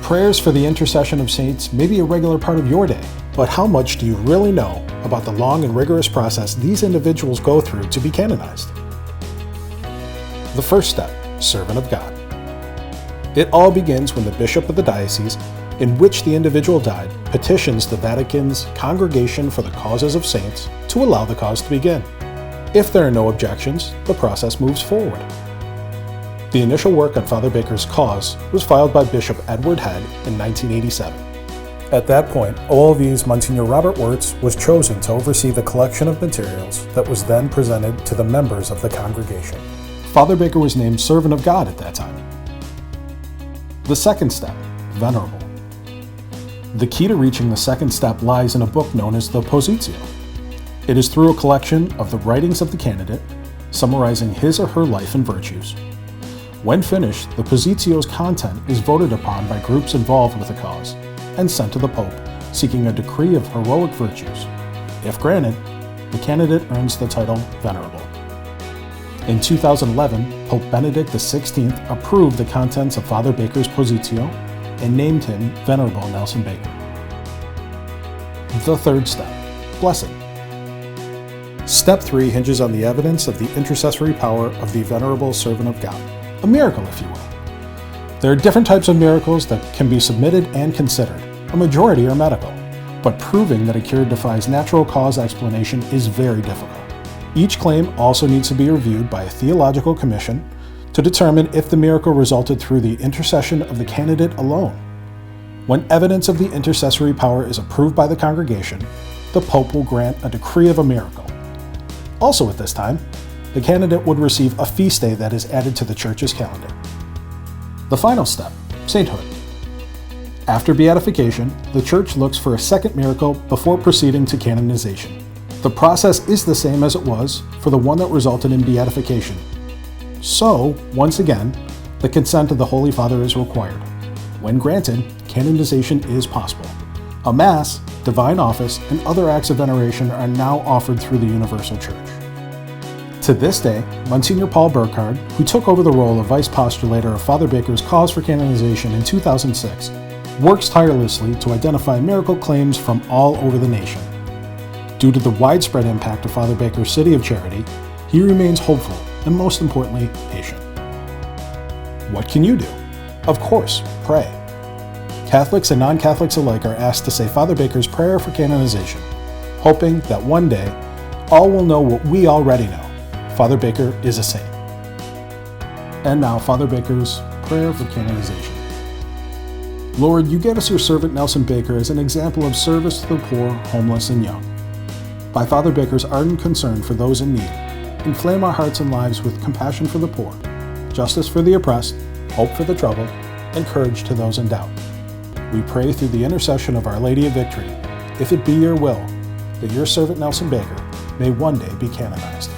Prayers for the intercession of saints may be a regular part of your day, but how much do you really know about the long and rigorous process these individuals go through to be canonized? The first step, servant of God. It all begins when the bishop of the diocese in which the individual died petitions the Vatican's Congregation for the Causes of Saints to allow the cause to begin. If there are no objections, the process moves forward. The initial work on Father Baker's cause was filed by Bishop Edward Head in 1987. At that point, OLV's Monsignor Robert Wirtz was chosen to oversee the collection of materials that was then presented to the members of the congregation. Father Baker was named Servant of God at that time. The second step, Venerable. The key to reaching the second step lies in a book known as the Positio. It is through a collection of the writings of the candidate, summarizing his or her life and virtues. When finished, the Positio's content is voted upon by groups involved with the cause and sent to the Pope, seeking a decree of heroic virtues. If granted, the candidate earns the title Venerable. In 2011, Pope Benedict XVI approved the contents of Father Baker's Positio and named him Venerable Nelson Baker. The third step, Blessing. Step 3 hinges on the evidence of the intercessory power of the Venerable Servant of God. A miracle, if you will. There are different types of miracles that can be submitted and considered. A majority are medical, but proving that a cure defies natural cause explanation is very difficult. Each claim also needs to be reviewed by a theological commission to determine if the miracle resulted through the intercession of the candidate alone. When evidence of the intercessory power is approved by the congregation, the Pope will grant a decree of a miracle. Also at this time, the candidate would receive a feast day that is added to the Church's calendar. The final step, sainthood. After beatification, the Church looks for a second miracle before proceeding to canonization. The process is the same as it was for the one that resulted in beatification. So, once again, the consent of the Holy Father is required. When granted, canonization is possible. A Mass, divine office, and other acts of veneration are now offered through the Universal Church. To this day, Monsignor Paul Burkhardt, who took over the role of Vice Postulator of Father Baker's cause for canonization in 2006, works tirelessly to identify miracle claims from all over the nation. Due to the widespread impact of Father Baker's City of Charity, he remains hopeful and, most importantly, patient. What can you do? Of course, pray. Catholics and non-Catholics alike are asked to say Father Baker's prayer for canonization, hoping that one day all will know what we already know. Father Baker is a saint. And now, Father Baker's prayer for canonization. Lord, you gave us your servant Nelson Baker as an example of service to the poor, homeless, and young. By Father Baker's ardent concern for those in need, inflame our hearts and lives with compassion for the poor, justice for the oppressed, hope for the troubled, and courage to those in doubt. We pray through the intercession of Our Lady of Victory, if it be your will, that your servant Nelson Baker may one day be canonized.